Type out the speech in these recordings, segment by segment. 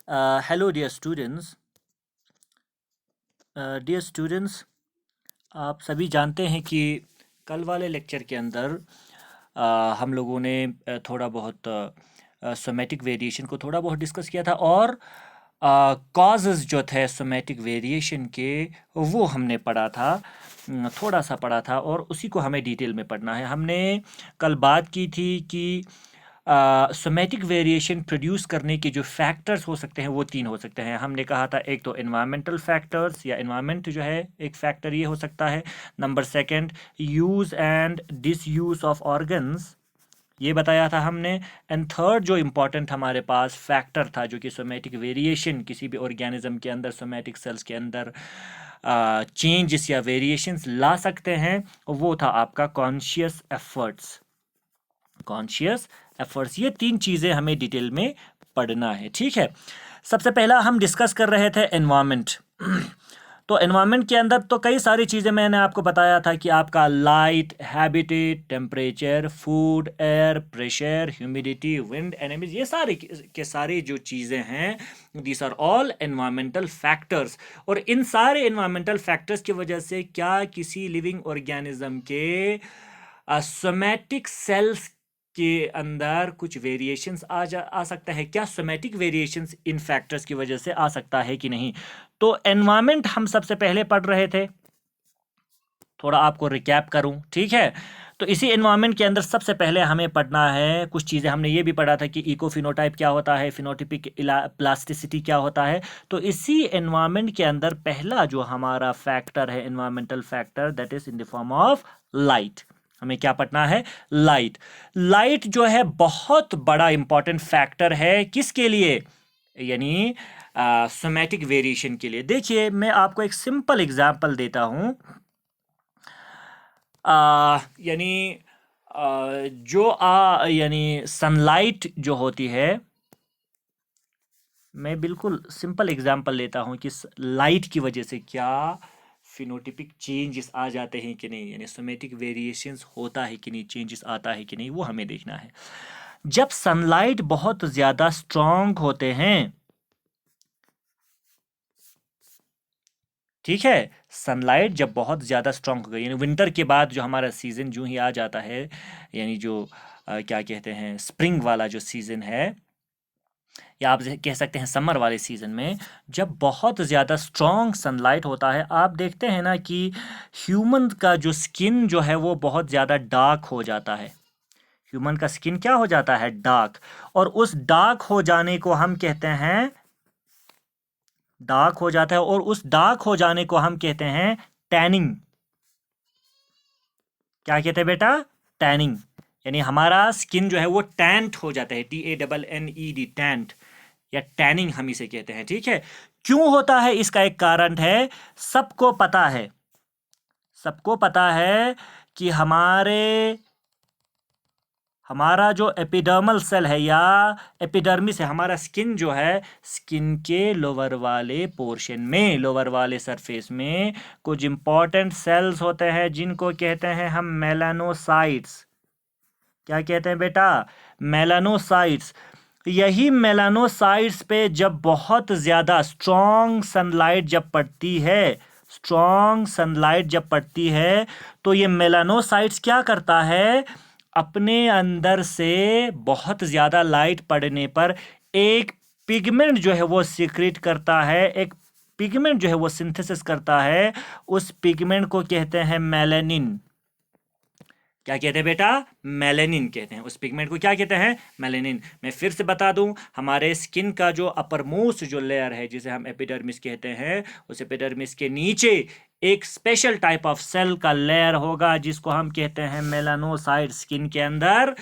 Hello dear students. Dear students, आप सभी जानते हैं कि कल वाले लेक्चर के अंदर हम लोगों ने थोड़ा बहुत सोमेटिक वेरिएशन को थोड़ा बहुत डिस्कस किया था और कॉजेज़ जो थे सोमेटिक वेरिएशन के वो हमने पढ़ा था। थोड़ा सा पढ़ा था और उसी को हमें डिटेल में पढ़ना है। हमने कल बात की थी कि सोमेटिक वेरिएशन प्रोड्यूस करने के जो फैक्टर्स हो सकते हैं वो 3 हो सकते हैं। हमने कहा था एक तो एनवायरमेंटल फैक्टर्स या एनवायरनमेंट जो है एक फैक्टर ये हो सकता है। Number second, use and disuse of organs, ये बताया था हमने। एंड थर्ड जो इम्पोर्टेंट हमारे पास फैक्टर था जो कि सोमेटिक वेरिएशन किसी भी ऑर्गेनिज्म के अंदर, सोमेटिक सेल्स के अंदर चेंजेस या वेरिएशंस ला सकते हैं, वो था आपका कॉन्शियस एफर्ट्स। कॉन्शियस एफर्ट्स, ये 3 चीज़ें हमें डिटेल में पढ़ना है, ठीक है। सबसे पहला हम डिस्कस कर रहे थे एनवायरनमेंट। तो एनवायरनमेंट के अंदर तो कई सारी चीज़ें मैंने आपको बताया था कि आपका light, habitat, temperature, food, air, pressure, humidity, wind, enemies, ये सारे के सारे जो चीज़ें हैं, these are all environmental factors. और इन सारे एनवायरमेंटल फैक्टर्स की वजह से क्या किसी लिविंग ऑर्गेनिज्म के सोमैटिक सेल्स के अंदर कुछ वेरिएशंस आ सकता है, क्या सोमैटिक वेरिएशंस इन फैक्टर्स की वजह से आ सकता है कि नहीं। तो एनवायरनमेंट हम सबसे पहले पढ़ रहे थे, थोड़ा आपको रिकैप करूं, ठीक है। तो इसी एनवायरनमेंट के अंदर सबसे पहले हमें पढ़ना है कुछ चीज़ें। हमने ये भी पढ़ा था कि इको फिनोटाइप क्या होता है, फिनोटिपिक प्लास्टिसिटी क्या होता है। तो इसी एनवायरनमेंट के अंदर पहला जो हमारा फैक्टर है, environmental factor, that is in the form of light. हमें क्या पढ़ना है? लाइट। लाइट जो है बहुत बड़ा इंपॉर्टेंट फैक्टर है किसके लिए, यानी सोमैटिक वेरिएशन के लिए। देखिए मैं आपको एक सिंपल एग्जांपल देता हूं। यानी यानी सनलाइट जो होती है, मैं बिल्कुल सिंपल एग्जांपल लेता हूं कि लाइट की वजह से क्या फिनोटिपिक चेंजेस आ जाते हैं कि नहीं, यानी सोमेटिक वेरिएशंस होता है कि नहीं, चेंजेस आता है कि नहीं, वो हमें देखना है। जब सनलाइट बहुत ज़्यादा स्ट्रांग होते हैं, ठीक है, सनलाइट जब बहुत ज़्यादा स्ट्रांग हो गई, यानी विंटर के बाद जो हमारा सीज़न जो ही आ जाता है, यानी जो क्या कहते हैं, स्प्रिंग वाला जो सीज़न है, या आप कह सकते हैं समर वाले सीज़न में, जब बहुत ज़्यादा स्ट्रॉन्ग सनलाइट होता है, आप देखते हैं ना कि ह्यूमन का जो स्किन जो है वो बहुत ज़्यादा डार्क हो जाता है। ह्यूमन का स्किन क्या हो जाता है? डार्क। और उस डार्क हो जाने को हम कहते हैं, डार्क हो जाता है, और उस डार्क हो जाने को हम कहते हैं टैनिंग। क्या कहते हैं बेटा? टैनिंग। यानी हमारा स्किन जो है वो टैंट हो जाता है, TANNED, टैंट या टैनिंग हम इसे कहते हैं, ठीक है। क्यों होता है? इसका एक कारण है, सबको पता है, सबको पता है कि हमारा जो एपिडर्मल सेल है या एपिडर्मिस है, हमारा स्किन जो है, स्किन के लोअर वाले पोर्शन में, लोअर वाले सरफेस में कुछ इंपॉर्टेंट सेल्स होते हैं जिनको कहते हैं हम मेलानोसाइट्स। क्या कहते हैं बेटा? मेलानोसाइट्स। यही मेलानोसाइट्स पे जब बहुत ज़्यादा स्ट्रॉन्ग सनलाइट जब पड़ती है, स्ट्रॉन्ग सनलाइट जब पड़ती है, तो ये मेलानोसाइट्स क्या करता है, अपने अंदर से बहुत ज़्यादा लाइट पड़ने पर एक पिगमेंट जो है वो सीक्रेट करता है, एक पिगमेंट जो है वो सिंथेसिस करता है। उस पिगमेंट को कहते हैं मेलानिन। क्या कहते हैं बेटा? मेलेनिन कहते हैं। उस पिगमेंट को क्या कहते हैं? मेलेनिन। मैं फिर से बता दूं, हमारे स्किन का जो अपर मोस्ट जो लेयर है जिसे हम एपिडर्मिस कहते हैं, उस एपिडर्मिस के नीचे एक स्पेशल टाइप ऑफ सेल का लेयर होगा जिसको हम कहते हैं मेलानोसाइट। स्किन के अंदर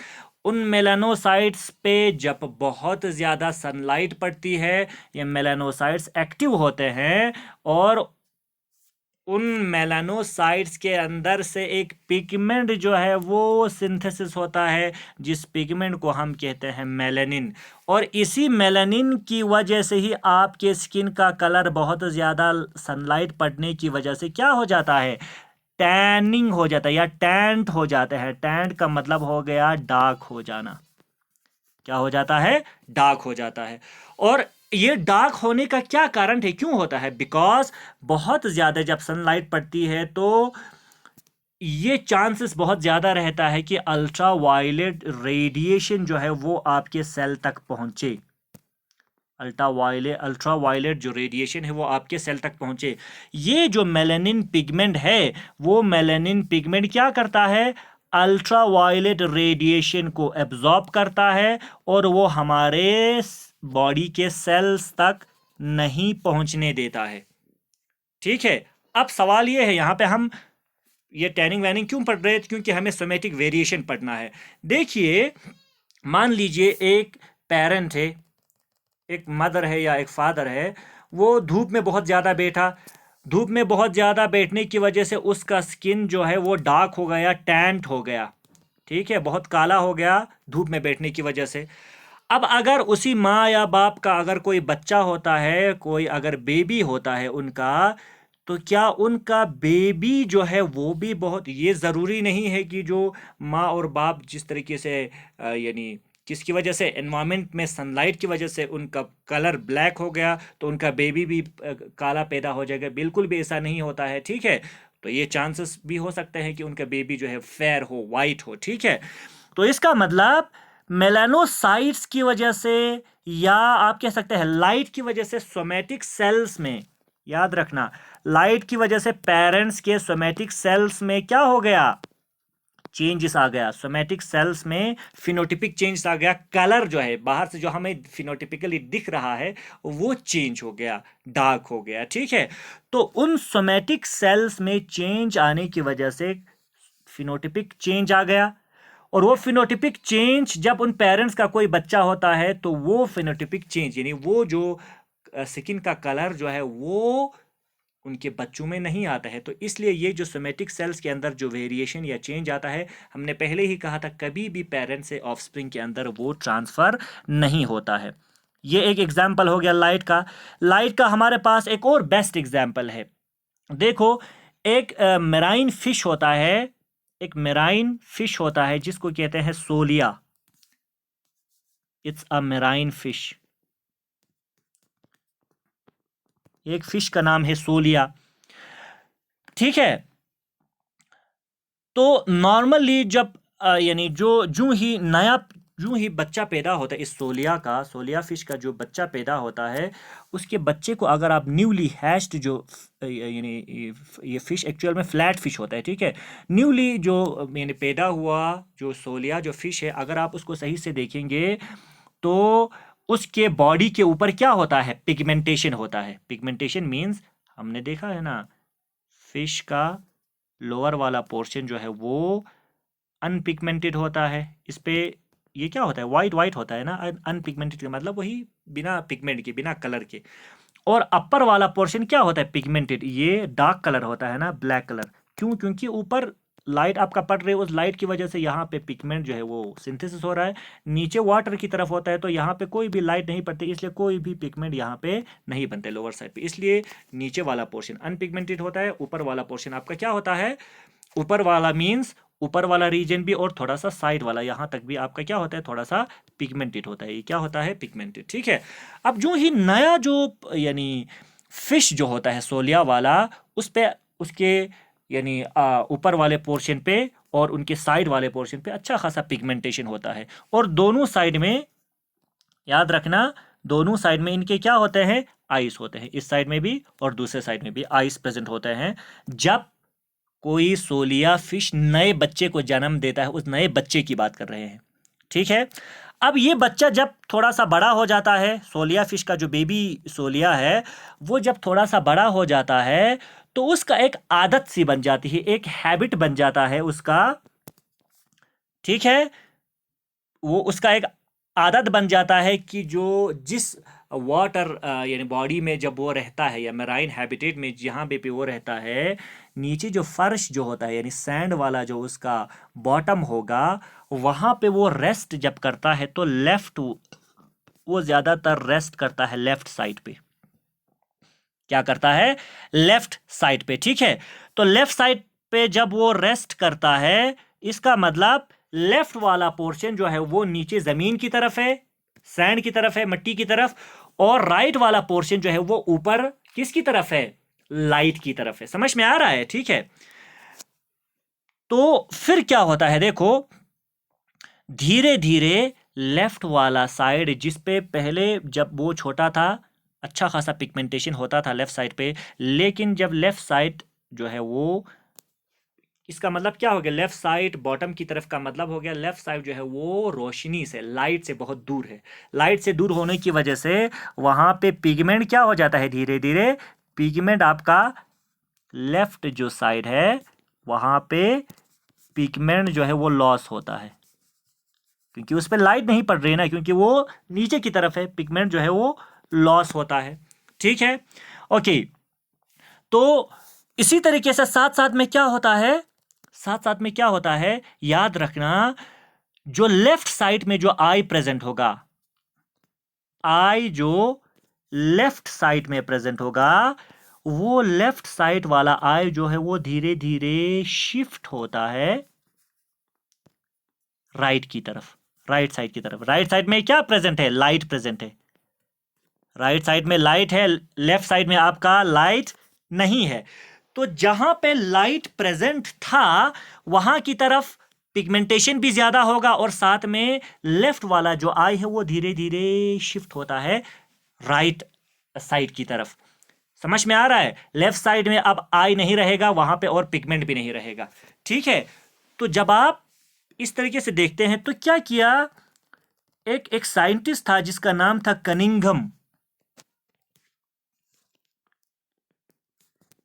उन मेलानोसाइट्स पे जब बहुत ज़्यादा सनलाइट पड़ती है, ये मेलानोसाइट्स एक्टिव होते हैं और उन मेलानोसाइट्स के अंदर से एक पिगमेंट जो है वो सिंथेसिस होता है, जिस पिगमेंट को हम कहते हैं मेलानिन। और इसी मेलानिन की वजह से ही आपके स्किन का कलर बहुत ज़्यादा सनलाइट पड़ने की वजह से क्या हो जाता है? टैनिंग हो जाता है या टैंट हो जाता है। टैंट का मतलब हो गया डार्क हो जाना। क्या हो जाता है? डार्क हो जाता है। और ये डार्क होने का क्या कारण है, क्यों होता है? बिकॉज बहुत ज़्यादा जब सनलाइट पड़ती है तो ये चांसेस बहुत ज़्यादा रहता है कि अल्ट्रा वायलेट रेडिएशन जो है वो आपके सेल तक पहुंचे। अल्ट्रा वायलेट जो रेडिएशन है वो आपके सेल तक पहुंचे। ये जो मेलानिन पिगमेंट है, वो मेलानिन पिगमेंट क्या करता है? अल्ट्रा वायलेट रेडिएशन को एब्जॉर्ब करता है और वो हमारे बॉडी के सेल्स तक नहीं पहुंचने देता है। ठीक है। अब सवाल ये है, यहां पे हम ये टैनिंग वैनिंग क्यों पढ़ रहे हैं? क्योंकि हमें सोमेटिक वेरिएशन पढ़ना है। देखिए, मान लीजिए एक पेरेंट है, एक मदर है या एक फादर है, वो धूप में बहुत ज़्यादा बैठा, धूप में बहुत ज़्यादा बैठने की वजह से उसका स्किन जो है वो डार्क हो गया, टैंट हो गया। ठीक है, बहुत काला हो गया धूप में बैठने की वजह से। अब अगर उसी माँ या बाप का अगर कोई बच्चा होता है, कोई अगर बेबी होता है उनका, तो क्या उनका बेबी जो है वो भी बहुत, ये ज़रूरी नहीं है कि जो माँ और बाप जिस तरीके से यानी किसकी वजह से, एनवायरनमेंट में सनलाइट की वजह से उनका कलर ब्लैक हो गया तो उनका बेबी भी काला पैदा हो जाएगा, बिल्कुल भी ऐसा नहीं होता है। ठीक है, तो ये चांसेस भी हो सकते हैं कि उनका बेबी जो है फेयर हो, वाइट हो। ठीक है, तो इसका मतलब मेलानोसाइट्स की वजह से, या आप कह सकते हैं लाइट की वजह से सोमेटिक सेल्स में, याद रखना, लाइट की वजह से पेरेंट्स के सोमेटिक सेल्स में क्या हो गया? चेंजेस आ गया। सोमेटिक सेल्स में फिनोटिपिक चेंज आ गया। कलर जो है बाहर से जो हमें फिनोटिपिकली दिख रहा है वो चेंज हो गया, डार्क हो गया। ठीक है, तो उन सोमेटिक सेल्स में चेंज आने की वजह से फिनोटिपिक चेंज आ गया, और वो फिनोटिपिक चेंज जब उन पेरेंट्स का कोई बच्चा होता है तो वो फिनोटिपिक चेंज यानी वो जो स्किन का कलर जो है वो उनके बच्चों में नहीं आता है। तो इसलिए ये जो सोमेटिक सेल्स के अंदर जो वेरिएशन या चेंज आता है, हमने पहले ही कहा था, कभी भी पेरेंट्स से ऑफस्प्रिंग के अंदर वो ट्रांसफ़र नहीं होता है। ये एक एग्जाम्पल हो गया लाइट का। लाइट का हमारे पास एक और बेस्ट एग्जाम्पल है। देखो, एक मेराइन फिश होता है, एक मेराइन फिश होता है जिसको कहते हैं सोलिया। It's a marine fish. एक फिश का नाम है सोलिया। ठीक है, तो नॉर्मली जब यानी जूं ही बच्चा पैदा होता है इस सोलिया फिश का जो बच्चा पैदा होता है, उसके बच्चे को अगर आप न्यूली हैच्ड जो यानी ये फिश एक्चुअल में फ्लैट फिश होता है। ठीक है, न्यूली जो यानी पैदा हुआ जो सोलिया जो फिश है, अगर आप उसको सही से देखेंगे तो उसके बॉडी के ऊपर क्या होता है? पिगमेंटेशन होता है। पिगमेंटेशन मीन्स, हमने देखा है ना, फिश का लोअर वाला पोर्शन जो है वो अनपिगमेंटेड होता है। इस पे ये क्या होता है? वाइट वाइट होता है ना। अनपिगमेंटेड का मतलब वही बिना पिगमेंट के, बिना कलर के। और अपर वाला पोर्शन क्या होता है? पिगमेंटेड, ये डार्क कलर होता है ना, ब्लैक कलर। क्यों? क्योंकि ऊपर लाइट आपका पड़ रही है, उस लाइट की वजह से यहाँ पे पिगमेंट जो है वो सिंथेसिस हो रहा है। नीचे वाटर की तरफ होता है तो यहाँ पे कोई भी लाइट नहीं पड़ती, इसलिए कोई भी पिगमेंट यहाँ पे नहीं बनते लोअर साइड पे। इसलिए नीचे वाला पोर्शन अनपिगमेंटेड होता है, ऊपर वाला पोर्शन आपका क्या होता है? ऊपर वाला मीन्स ऊपर वाला रीजन भी और थोड़ा सा साइड वाला यहाँ तक भी आपका क्या होता है? थोड़ा सा पिगमेंटेड होता है। ये क्या होता है? पिगमेंटेड। ठीक है, अब जो ही नया जो यानी फिश जो होता है सोलिया वाला, उस पे उसके यानी ऊपर वाले पोर्शन पे और उनके साइड वाले पोर्शन पे अच्छा खासा पिगमेंटेशन होता है। और दोनों साइड में, याद रखना, दोनों साइड में इनके क्या होते हैं? आइस होते हैं। इस साइड में भी और दूसरे साइड में भी आइस प्रेजेंट होते हैं। जब कोई सोलिया फिश नए बच्चे को जन्म देता है, उस नए बच्चे की बात कर रहे हैं। ठीक है, अब ये बच्चा जब थोड़ा सा बड़ा हो जाता है, सोलिया फिश का जो बेबी सोलिया है वो जब थोड़ा सा बड़ा हो जाता है तो उसका एक आदत सी बन जाती है, एक हैबिट बन जाता है उसका। ठीक है, वो उसका एक आदत बन जाता है कि जो जिस वाटर यानी बॉडी में जब वो रहता है या मैराइन हैबिटेट में जहाँ पे वो रहता है, नीचे जो फर्श जो होता है यानी सैंड वाला जो उसका बॉटम होगा, वहाँ पे वो रेस्ट जब करता है तो वो ज़्यादातर रेस्ट करता है लेफ्ट साइड पे। क्या करता है? लेफ्ट साइड पे। ठीक है, तो लेफ्ट साइड पे जब वो रेस्ट करता है, इसका मतलब लेफ्ट वाला पोर्शन जो है वो नीचे जमीन की तरफ है, सैंड की तरफ है, मिट्टी की तरफ, और राइट वाला पोर्शन जो है वो ऊपर किसकी तरफ है, लाइट की तरफ है। समझ में आ रहा है? ठीक है। तो फिर क्या होता है, देखो धीरे धीरे लेफ्ट वाला साइड जिस पे पहले जब वो छोटा था अच्छा खासा पिगमेंटेशन होता था लेफ्ट साइड पे, लेकिन जब लेफ्ट साइड जो है वो, इसका मतलब क्या हो गया, लेफ्ट साइड बॉटम की तरफ का मतलब हो गया लेफ्ट साइड जो है वो रोशनी से, लाइट से बहुत दूर है। लाइट से दूर होने की वजह से वहां पे पिगमेंट क्या हो जाता है, धीरे धीरे पिगमेंट आपका लेफ्ट जो साइड है वहां पे पिगमेंट जो है वो लॉस होता है, क्योंकि उस पर लाइट नहीं पड़ रही है ना, क्योंकि वो नीचे की तरफ है, पिगमेंट जो है वो लॉस होता है। ठीक है, ओके। तो इसी तरीके से साथ साथ में क्या होता है, साथ साथ में क्या होता है, याद रखना, जो लेफ्ट साइड में जो आई प्रेजेंट होगा, आई जो लेफ्ट साइड में प्रेजेंट होगा, वो लेफ्ट साइड वाला आई जो है वो धीरे धीरे शिफ्ट होता है राइट की तरफ, राइट साइड की तरफ। राइट साइड में क्या प्रेजेंट है, लाइट प्रेजेंट है, राइट साइड में लाइट है, लेफ्ट साइड में आपका लाइट नहीं है। तो जहां पे लाइट प्रेजेंट था वहां की तरफ पिगमेंटेशन भी ज्यादा होगा, और साथ में लेफ्ट वाला जो आई है वो धीरे धीरे शिफ्ट होता है राइट साइड की तरफ। समझ में आ रहा है? लेफ्ट साइड में अब आई नहीं रहेगा वहां पे, और पिगमेंट भी नहीं रहेगा। ठीक है, तो जब आप इस तरीके से देखते हैं तो क्या किया, एक साइंटिस्ट था जिसका नाम था कनिंघम,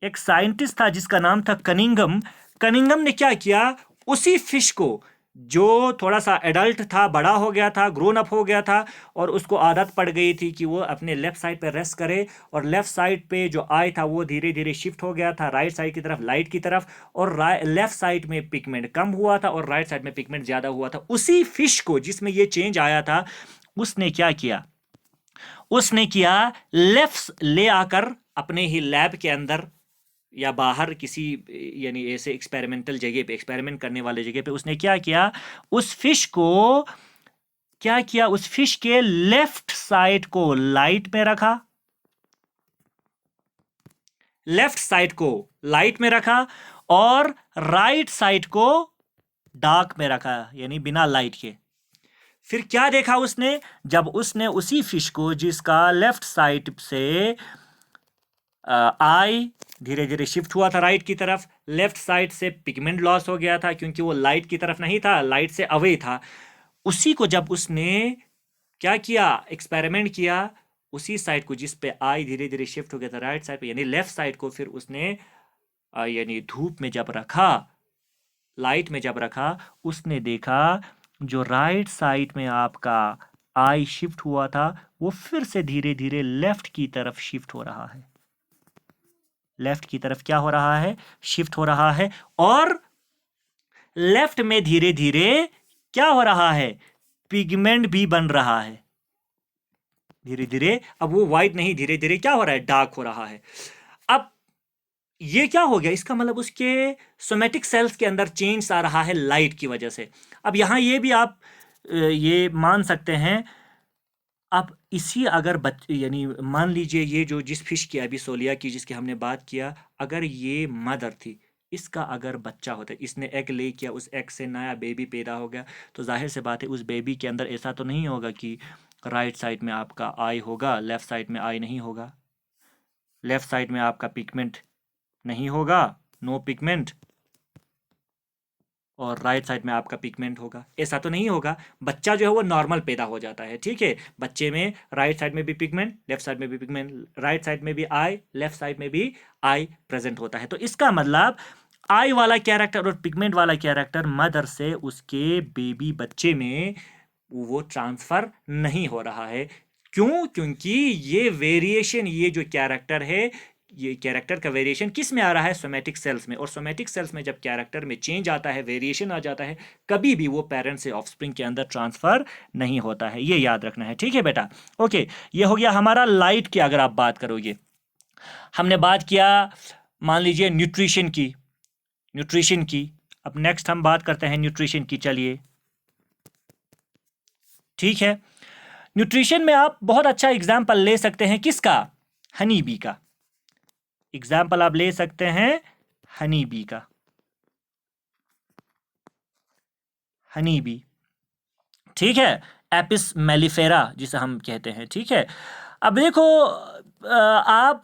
एक साइंटिस्ट था जिसका नाम था कनिंघम। कनिंघम ने क्या किया, उसी फिश को जो थोड़ा सा एडल्ट था, बड़ा हो गया था, ग्रोन अप हो गया था, और उसको आदत पड़ गई थी कि वो अपने लेफ्ट साइड पे रेस्ट करे, और लेफ्ट साइड पे जो आई था वो धीरे धीरे शिफ्ट हो गया था राइट साइड की तरफ, लाइट की तरफ, और लेफ्ट साइड में पिगमेंट कम हुआ था और राइट साइड में पिगमेंट ज्यादा हुआ था। उसी फिश को जिसमें ये चेंज आया था, उसने क्या किया, उसने किया लेफ्ट ले आकर अपने ही लैब के अंदर या बाहर किसी यानी ऐसे एक्सपेरिमेंटल जगह पे, एक्सपेरिमेंट करने वाले जगह पे, उसने क्या किया, उस फिश को क्या किया, उस फिश के लेफ्ट साइड को लाइट में रखा, लेफ्ट साइड को लाइट में रखा, और राइट साइड को डार्क में रखा, यानी बिना लाइट के। फिर क्या देखा उसने, जब उसने उसी फिश को जिसका लेफ्ट साइड से आई धीरे धीरे शिफ्ट हुआ था राइट की तरफ, लेफ्ट साइड से पिगमेंट लॉस हो गया था क्योंकि वो लाइट की तरफ नहीं था, लाइट से अवे था, उसी को जब उसने क्या किया, एक्सपेरिमेंट किया, उसी साइड को जिस पे आई धीरे धीरे शिफ्ट हो गया था राइट साइड पे, यानी लेफ्ट साइड को, फिर उसने यानी धूप में जब रखा, लाइट में जब रखा, उसने देखा जो राइट साइड में आपका आई शिफ्ट हुआ था वो फिर से धीरे धीरे लेफ्ट की तरफ शिफ्ट हो रहा है, लेफ्ट की तरफ क्या हो रहा है, शिफ्ट हो रहा है, और लेफ्ट में धीरे धीरे क्या हो रहा है, पिगमेंट भी बन रहा है धीरे धीरे। अब वो व्हाइट नहीं, धीरे धीरे क्या हो रहा है, डार्क हो रहा है। अब ये क्या हो गया, इसका मतलब उसके सोमेटिक सेल्स के अंदर चेंज आ रहा है लाइट की वजह से। अब यहां ये भी आप ये मान सकते हैं, आप इसी अगर यानी मान लीजिए ये जो जिस फिश की अभी सोलिया की जिसकी हमने बात किया, अगर ये मदर थी, इसका अगर बच्चा होता, इसने एग ले किया, उस एग से नया बेबी पैदा हो गया, तो जाहिर से बात है उस बेबी के अंदर ऐसा तो नहीं होगा कि राइट साइड में आपका आई होगा, लेफ्ट साइड में आई नहीं होगा, लेफ्ट साइड में आपका पिगमेंट नहीं होगा, नो पिगमेंट, और राइट साइड में आपका पिगमेंट होगा, ऐसा तो नहीं होगा। बच्चा जो है वो नॉर्मल पैदा हो जाता है, ठीक है, बच्चे में राइट साइड में भी पिगमेंट, लेफ्ट साइड में भी पिगमेंट, राइट साइड में भी आई, लेफ्ट साइड में भी आई प्रेजेंट होता है। तो इसका मतलब आई वाला कैरेक्टर और पिगमेंट वाला कैरेक्टर मदर से उसके बेबी बच्चे में वो ट्रांसफर नहीं हो रहा है। क्यों? क्योंकि ये वेरिएशन, ये जो कैरेक्टर है, ये कैरेक्टर का वेरिएशन किस में आ रहा है, सोमेटिक सेल्स में, और सोमेटिक सेल्स में जब कैरेक्टर में चेंज आता है, वेरिएशन आ जाता है, कभी भी वो पेरेंट से ऑफस्प्रिंग के अंदर ट्रांसफर नहीं होता है, ये याद रखना है। ठीक है बेटा, ओके, ये हो गया हमारा लाइट की। अगर आप बात करोगे, हमने बात किया मान लीजिए न्यूट्रिशन की, न्यूट्रिशन की। अब नेक्स्ट हम बात करते हैं न्यूट्रिशन की। चलिए ठीक है। न्यूट्रिशन में आप बहुत अच्छा एग्जाम्पल ले सकते हैं, किसका? हनी बी का एग्जाम्पल आप ले सकते हैं, हनी बी का, हनी बी, ठीक है, एपिस मेलिफेरा जिसे हम कहते हैं, ठीक है। अब देखो, आप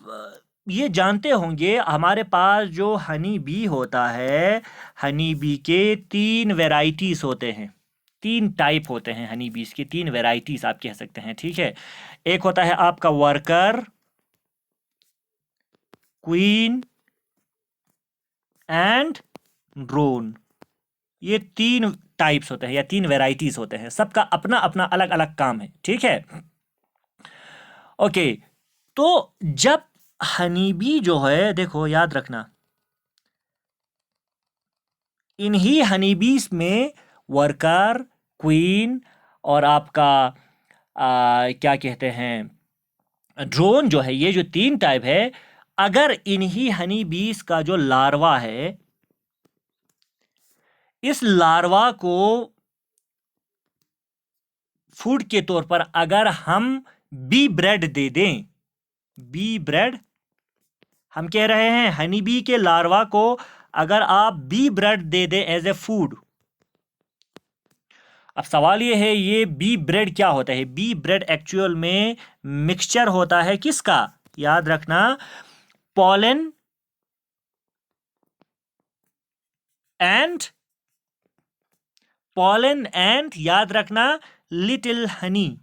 ये जानते होंगे हमारे पास जो हनी बी होता है, हनी बी के 3 वेराइटीज होते हैं, 3 टाइप होते हैं हनी बीज के, 3 वेराइटीज आप कह सकते हैं, ठीक है। एक होता है आपका वर्कर, क्वीन एंड ड्रोन। ये 3 टाइप्स होते हैं या 3 वेराइटीज होते हैं, सबका अपना अपना अलग अलग काम है, ठीक है। ओके, तो जब हनी बी जो है, देखो याद रखना, इन्हीं हनी बीज में वर्कर, क्वीन और आपका क्या कहते हैं, ड्रोन जो है, ये जो 3 टाइप है, अगर इन्हीं हनी बीज का जो लार्वा है, इस लार्वा को फूड के तौर पर अगर हम बी ब्रेड दे दें, बी ब्रेड, हम कह रहे हैं हनी बी के लार्वा को अगर आप बी ब्रेड दे दें एज ए फूड। अब सवाल ये है, ये बी ब्रेड क्या होता है? बी ब्रेड एक्चुअल में मिक्सचर होता है किसका? याद रखना, पॉलन एंड याद रखना लिटिल हनी,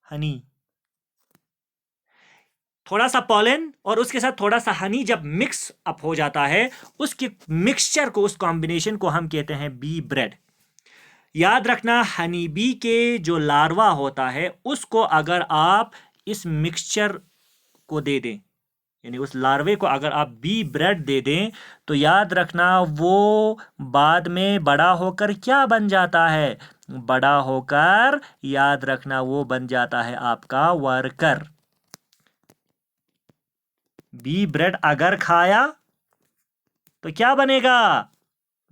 हनी, थोड़ा सा पॉलन और उसके साथ थोड़ा सा हनी जब मिक्स अप हो जाता है, उसके मिक्सचर को, उस कॉम्बिनेशन को हम कहते हैं बी ब्रेड। याद रखना, हनी बी के जो लार्वा होता है, उसको अगर आप इस मिक्सचर को दे दें, यानी उस लार्वे को अगर आप बी ब्रेड दे दें, तो याद रखना वो बाद में बड़ा होकर क्या बन जाता है? बड़ा होकर याद रखना वो बन जाता है आपका वर्कर। बी ब्रेड अगर खाया तो क्या बनेगा?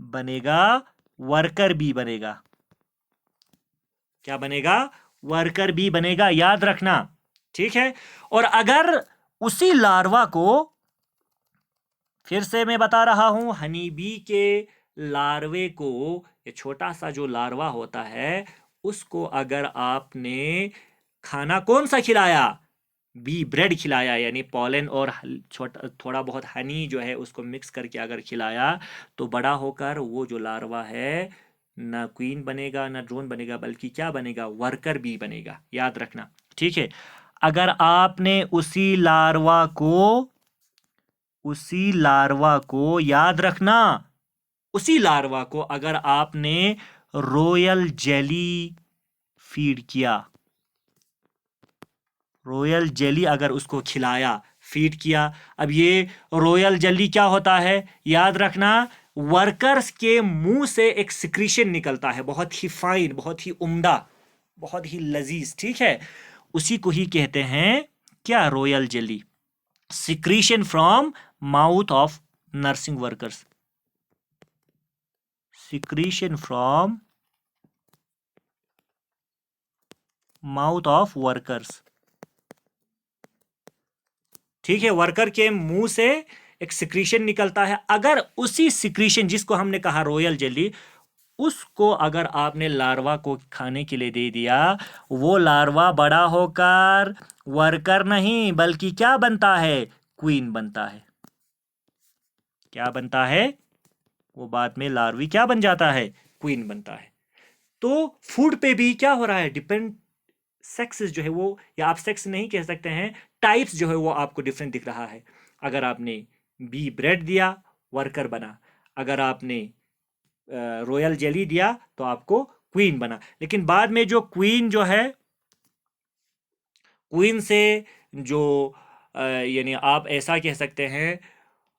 बनेगा वर्कर बी बनेगा। क्या बनेगा? वर्कर बी बनेगा, याद रखना, ठीक है। और अगर उसी लार्वा को, फिर से मैं बता रहा हूं, हनी बी के लार्वे को, ये छोटा सा जो लार्वा होता है, उसको अगर आपने खाना कौन सा खिलाया? बी ब्रेड खिलाया, यानी पॉलन और थोड़ा बहुत हनी जो है उसको मिक्स करके अगर खिलाया, तो बड़ा होकर वो जो लार्वा है ना क्वीन बनेगा ना ड्रोन बनेगा, बल्कि क्या बनेगा? वर्कर बी बनेगा, याद रखना, ठीक है। अगर आपने याद रखना, उसी लार्वा को अगर आपने रॉयल जेली फीड किया, रॉयल जेली अगर उसको खिलाया, फीड किया, अब ये रॉयल जेली क्या होता है? याद रखना, वर्कर्स के मुंह से एक सिक्रीशन निकलता है, बहुत ही फाइन, बहुत ही उम्दा, बहुत ही लजीज, ठीक है। उसी को ही कहते हैं क्या? Royal jelly. Secretion from mouth of nursing workers, secretion from mouth of workers, ठीक है। वर्कर के मुंह से एक सिक्रीशन निकलता है, अगर उसी सिक्रीशन जिसको हमने कहा रॉयल जेली, उसको अगर आपने लार्वा को खाने के लिए दे दिया, वो लार्वा बड़ा होकर वर्कर नहीं बल्कि क्या बनता है? क्वीन बनता है। क्या बनता है? वो बाद में लार्वी क्या बन जाता है? क्वीन बनता है। तो फूड पे भी क्या हो रहा है? डिपेंड, सेक्स जो है वो, या आप सेक्स नहीं कह सकते हैं, टाइप्स जो है वो आपको डिफरेंट दिख रहा है। अगर आपने बी ब्रेड दिया, वर्कर बना, अगर आपने रॉयल जेली दिया तो आपको क्वीन बना। लेकिन बाद में जो क्वीन जो है, क्वीन से जो यानी आप ऐसा कह सकते हैं,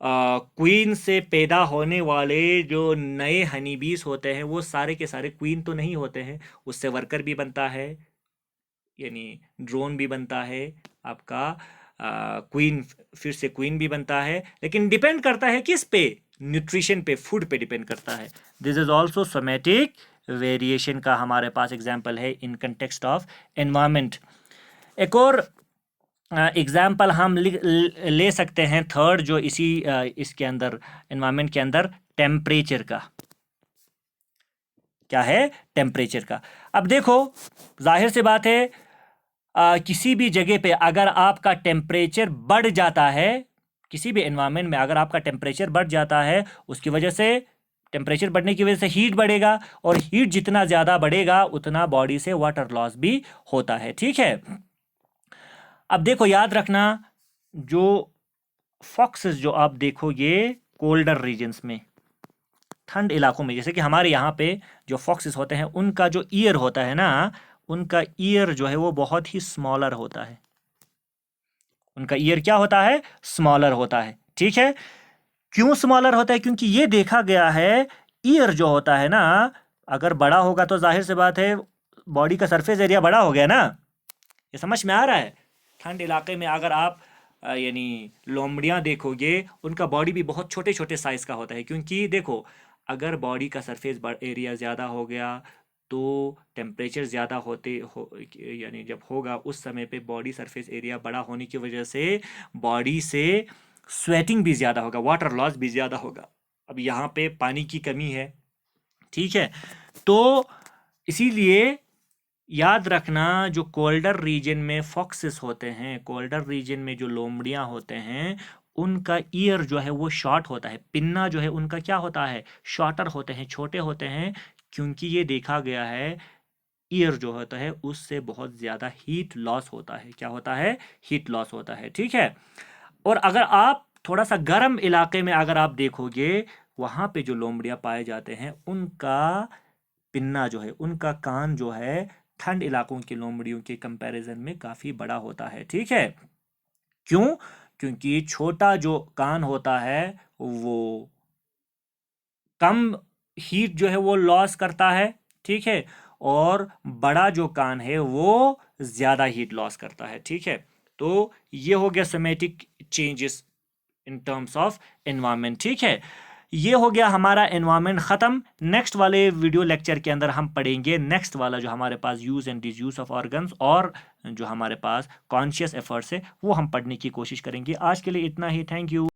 क्वीन से पैदा होने वाले जो नए हनी बीज होते हैं, वो सारे के सारे क्वीन तो नहीं होते हैं, उससे वर्कर भी बनता है, यानी ड्रोन भी बनता है आपका, क्वीन, फिर से क्वीन भी बनता है। लेकिन डिपेंड करता है किस पे? न्यूट्रिशन पे, फूड पे डिपेंड करता है। This is also somatic variation का हमारे पास एग्जाम्पल है इन कंटेक्स्ट ऑफ एनवायरनमेंट। एक और एग्जाम्पल हम ले सकते हैं थर्ड, जो इसके अंदर एनवायरनमेंट के अंदर टेम्परेचर का। क्या है? टेम्परेचर का। अब देखो, जाहिर सी बात है, किसी भी जगह पे अगर आपका टेम्परेचर बढ़ जाता है, किसी भी एनवायरनमेंट में अगर आपका टेम्परेचर बढ़ जाता है, उसकी वजह से, टेम्परेचर बढ़ने की वजह से हीट बढ़ेगा, और हीट जितना ज़्यादा बढ़ेगा उतना बॉडी से वाटर लॉस भी होता है। ठीक है। अब देखो, याद रखना, जो फॉक्सेस जो आप देखोगे कोल्डर रीजन्स में, ठंड इलाकों में, जैसे कि हमारे यहाँ पे जो फॉक्सेस होते हैं, उनका जो ईयर होता है ना, उनका ईयर जो है वो बहुत ही स्मॉलर होता है। उनका ईयर क्या होता है? स्मॉलर होता है। ठीक है। क्यों स्मॉलर होता है? क्योंकि ये देखा गया है, ईयर जो होता है ना, अगर बड़ा होगा तो जाहिर सी बात है बॉडी का सरफेस एरिया बड़ा हो गया ना। ये समझ में आ रहा है? ठंड इलाके में अगर आप यानी लोमड़ियाँ देखोगे, उनका बॉडी भी बहुत छोटे छोटे साइज का होता है, क्योंकि देखो, अगर बॉडी का सरफेस एरिया ज़्यादा हो गया तो टेम्परेचर ज़्यादा यानी जब होगा उस समय पे बॉडी सरफेस एरिया बड़ा होने की वजह से बॉडी से स्वेटिंग भी ज़्यादा होगा, वाटर लॉस भी ज़्यादा होगा। अब यहाँ पे पानी की कमी है। ठीक है। तो इसीलिए याद रखना, जो कोल्डर रीजन में फॉक्सेस होते हैं, कोल्डर रीजन में जो लोमड़ियाँ होते हैं, उनका ईयर जो है वो शॉर्ट होता है। पिन्ना जो है उनका क्या होता है? शॉर्टर होते हैं, छोटे होते हैं, क्योंकि ये देखा गया है ईयर जो होता है उससे बहुत ज़्यादा हीट लॉस होता है। क्या होता है? हीट लॉस होता है। ठीक है। और अगर आप थोड़ा सा गर्म इलाके में अगर आप देखोगे, वहाँ पे जो लोमड़ियाँ पाए जाते हैं, उनका पिन्ना जो है, उनका कान जो है, ठंड इलाकों की लोमड़ियों के कंपैरिजन में काफ़ी बड़ा होता है। ठीक है। क्यों? क्योंकि छोटा जो कान होता है वो कम हीट जो है वो लॉस करता है। ठीक है। और बड़ा जो कान है वो ज़्यादा हीट लॉस करता है। ठीक है। तो ये हो गया somatic changes in terms of environment. ठीक है। ये हो गया हमारा एनवायरनमेंट ख़त्म। नेक्स्ट वाले वीडियो लेक्चर के अंदर हम पढ़ेंगे नेक्स्ट वाला, जो हमारे पास use and disuse of organs, और जो हमारे पास कॉन्शियस एफर्ट्स है वो हम पढ़ने की कोशिश करेंगे। आज के लिए इतना ही। Thank you.